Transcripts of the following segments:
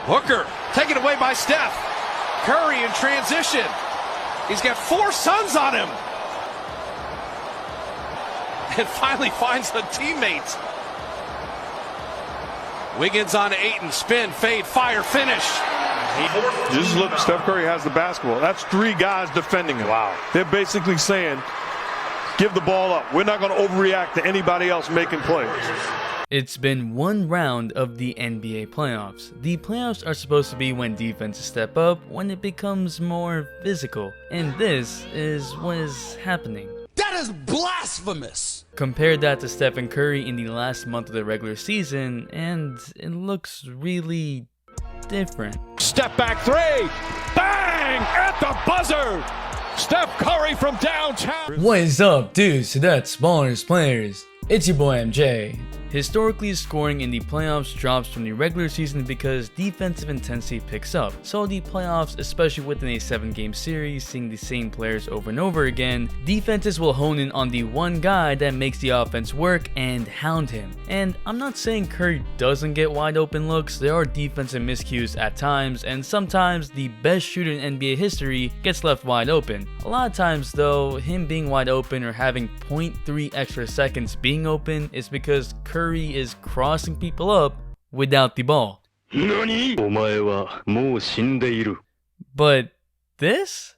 Hooker taken away by Steph. Curry in transition. He's got 4 sons on him. And finally finds the teammate. Wiggins on Ayton. Spin, fade, fire, finish. Just look, Steph Curry has the basketball. That's 3 guys defending him. Wow. They're basically saying, give the ball up. We're not going to overreact to anybody else making plays. It's been one round of the NBA playoffs. The playoffs are supposed to be when defenses step up, when it becomes more physical. And this is what is happening. That is blasphemous! Compare that to Stephen Curry in the last month of the regular season, and it looks really different. Step back 3. Bang! At the buzzer! Steph Curry from downtown. What is up, dudes? That's Ballers Players. It's your boy MJ. Historically, scoring in the playoffs drops from the regular season because defensive intensity picks up. So the playoffs, especially within a 7-game series, seeing the same players over and over again, defenses will hone in on the one guy that makes the offense work and hound him. And I'm not saying Curry doesn't get wide open looks. There are defensive miscues at times, and sometimes the best shooter in NBA history gets left wide open. A lot of times though, him being wide open or having 0.3 extra seconds being open is because Curry is crossing people up without the ball. But this?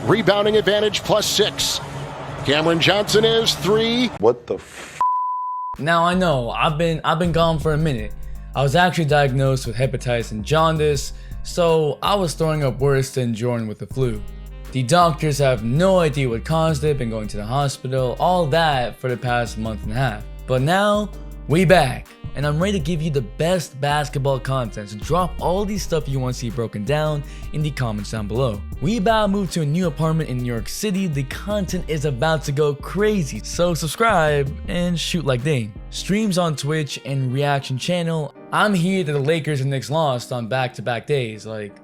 Rebounding advantage +6. Cameron Johnson is 3. What the f? Now I know, I've been gone for a minute. I was actually diagnosed with hepatitis and jaundice, so I was throwing up worse than Jordan with the flu. The doctors have no idea what caused it, been going to the hospital, all that for the past month and a half. But now, we back, and I'm ready to give you the best basketball content, so drop all these stuff you want to see broken down in the comments down below. We about to move to a new apartment in New York City. The content is about to go crazy, so subscribe and shoot like Dame. Streams on Twitch and reaction channel. I'm here that the Lakers and Knicks lost on back-to-back days, like,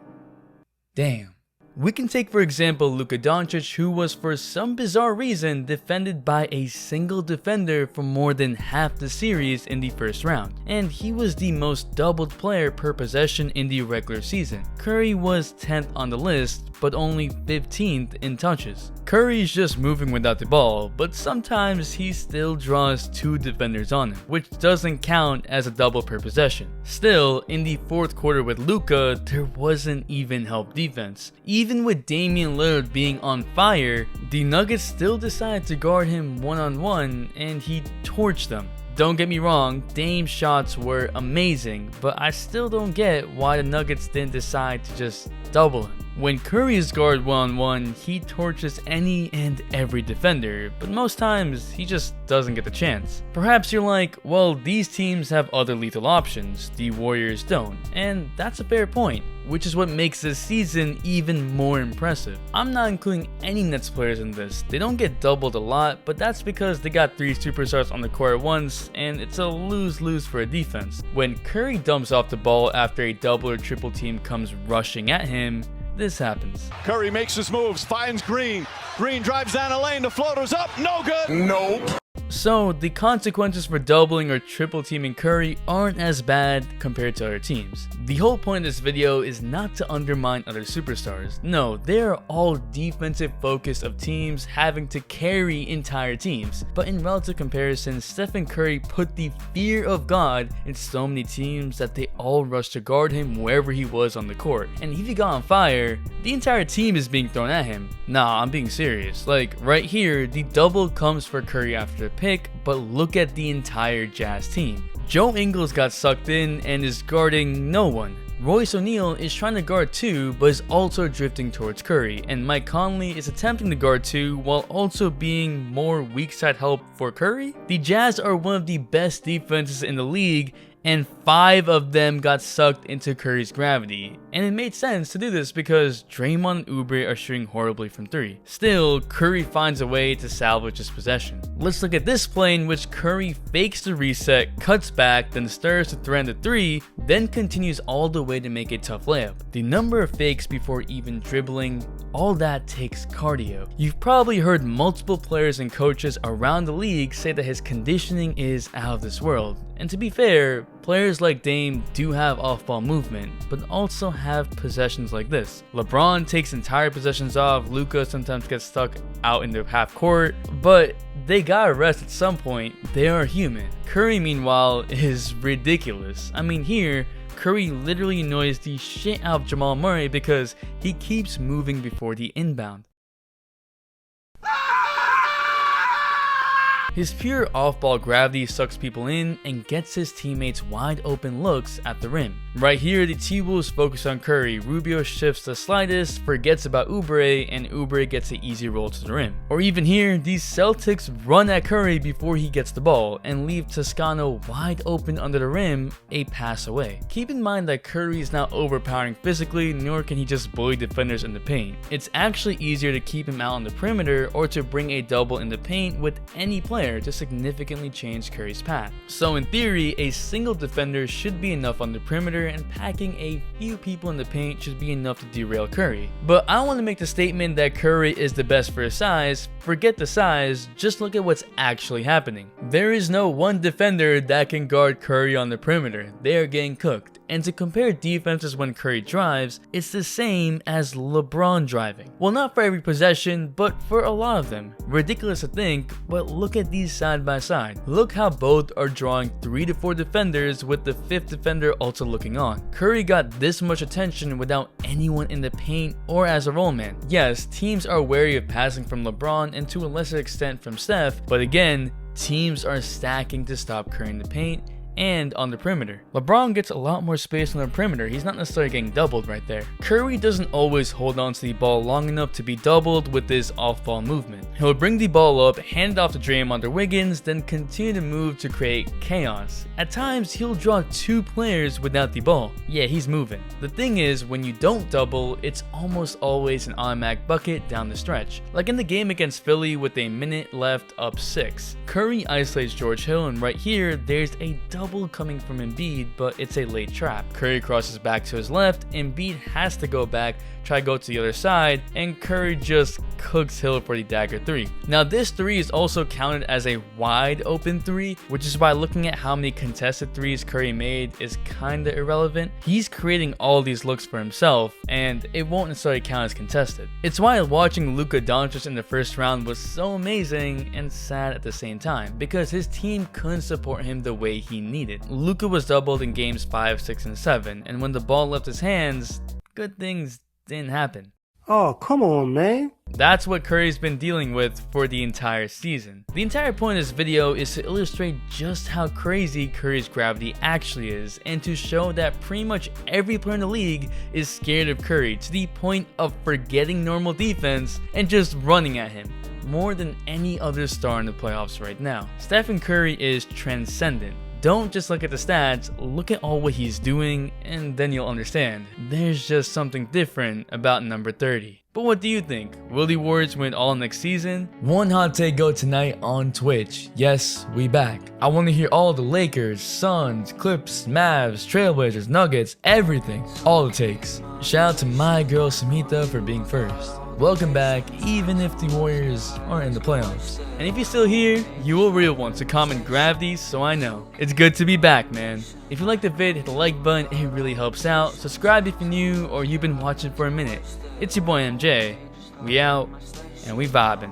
damn. We can take for example Luka Doncic, who was for some bizarre reason defended by a single defender for more than half the series in the first round, and he was the most doubled player per possession in the regular season. Curry was 10th on the list, but only 15th in touches. Curry's just moving without the ball, but sometimes he still draws 2 defenders on him, which doesn't count as a double per possession. Still, in the 4th quarter with Luka, there wasn't even help defense. Even with Damian Lillard being on fire, the Nuggets still decided to guard him one-on-one, and he torched them. Don't get me wrong, Dame's shots were amazing, but I still don't get why the Nuggets didn't decide to just double him. When Curry is guarded one-on-one, he torches any and every defender, but most times he just doesn't get the chance. Perhaps you're like, well, these teams have other lethal options, the Warriors don't, and that's a fair point, which is what makes this season even more impressive. I'm not including any Nets players in this. They don't get doubled a lot, but that's because they got 3 superstars on the court at once, and it's a lose-lose for a defense. When Curry dumps off the ball after a double or triple team comes rushing at him, this happens. Curry makes his moves, finds Green. Green drives down the lane, the floater's up, no good. Nope. So the consequences for doubling or triple teaming Curry aren't as bad compared to other teams. The whole point of this video is not to undermine other superstars. No, they are all defensive focus of teams having to carry entire teams. But in relative comparison, Stephen Curry put the fear of God in so many teams that they all rushed to guard him wherever he was on the court. And if he got on fire, the entire team is being thrown at him. Nah, I'm being serious. Like right here, the double comes for Curry after the pick, but look at the entire Jazz team. Joe Ingles got sucked in and is guarding no one. Royce O'Neal is trying to guard 2 but is also drifting towards Curry, and Mike Conley is attempting to guard 2 while also being more weak side help for Curry. The Jazz are one of the best defenses in the league, and 5 of them got sucked into Curry's gravity. And it made sense to do this because Draymond and Oubre are shooting horribly from 3. Still, Curry finds a way to salvage his possession. Let's look at this play in which Curry fakes the reset, cuts back, then stirs to thread the 3, then continues all the way to make a tough layup. The number of fakes before even dribbling, all that takes cardio. You've probably heard multiple players and coaches around the league say that his conditioning is out of this world. And to be fair, Players like Dame do have off-ball movement, but also have possessions like this. LeBron takes entire possessions off, Luka sometimes gets stuck out in the half court, but they gotta rest at some point. They are human. Curry, meanwhile, is ridiculous. I mean, here, Curry literally annoys the shit out of Jamal Murray because he keeps moving before the inbound. His pure off-ball gravity sucks people in and gets his teammates wide open looks at the rim. Right here, the T-Wolves focus on Curry, Rubio shifts the slightest, forgets about Oubre, and Oubre gets an easy roll to the rim. Or even here, these Celtics run at Curry before he gets the ball and leave Toscano wide open under the rim, a pass away. Keep in mind that Curry is not overpowering physically, nor can he just bully defenders in the paint. It's actually easier to keep him out on the perimeter or to bring a double in the paint with any player to significantly change Curry's path. So in theory, a single defender should be enough on the perimeter and packing a few people in the paint should be enough to derail Curry. But I want to make the statement that Curry is the best for his size. Forget the size, just look at what's actually happening. There is no one defender that can guard Curry on the perimeter. They are getting cooked. And to compare defenses when Curry drives, it's the same as LeBron driving. Well, not for every possession, but for a lot of them. Ridiculous to think, but look at these side by side. Look how both are drawing 3 to 4 defenders with the 5th defender also looking on. Curry got this much attention without anyone in the paint or as a roll man. Yes, teams are wary of passing from LeBron and to a lesser extent from Steph, but again, teams are stacking to stop Curry in the paint and on the perimeter. LeBron gets a lot more space on the perimeter. He's not necessarily getting doubled right there. Curry doesn't always hold on to the ball long enough to be doubled with this off-ball movement. He'll bring the ball up, hand it off to Draymond or Wiggins, then continue to move to create chaos. At times, he'll draw 2 players without the ball. Yeah, he's moving. The thing is, when you don't double, it's almost always an automatic bucket down the stretch. Like in the game against Philly with a minute left up 6. Curry isolates George Hill, and right here, there's a double coming from Embiid, but it's a late trap. Curry crosses back to his left, Embiid has to go back, try to go to the other side, and Curry just cooks Hill for the dagger 3. Now this 3 is also counted as a wide open 3, which is why looking at how many contested 3s Curry made is kinda irrelevant. He's creating all these looks for himself, and it won't necessarily count as contested. It's why watching Luka Doncic in the first round was so amazing and sad at the same time, because his team couldn't support him the way he needed. Luka was doubled in games 5, 6, and 7, and when the ball left his hands, good things didn't happen. Oh, come on, man. That's what Curry's been dealing with for the entire season. The entire point of this video is to illustrate just how crazy Curry's gravity actually is, and to show that pretty much every player in the league is scared of Curry to the point of forgetting normal defense and just running at him, more than any other star in the playoffs right now. Stephen Curry is transcendent. Don't just look at the stats, look at all what he's doing, and then you'll understand. There's just something different about number 30. But what do you think? Will the Warriors win all next season? One hot take go tonight on Twitch. Yes, we back. I want to hear all the Lakers, Suns, Clips, Mavs, Trailblazers, Nuggets, everything. All the takes. Shout out to my girl Samita for being first. Welcome back, even if the Warriors are in the playoffs. And if you're still here, you a real one, so comment gravity so I know. It's good to be back, man. If you liked the vid, hit the like button, it really helps out. Subscribe if you're new or you've been watching for a minute. It's your boy MJ. We out, and we vibing.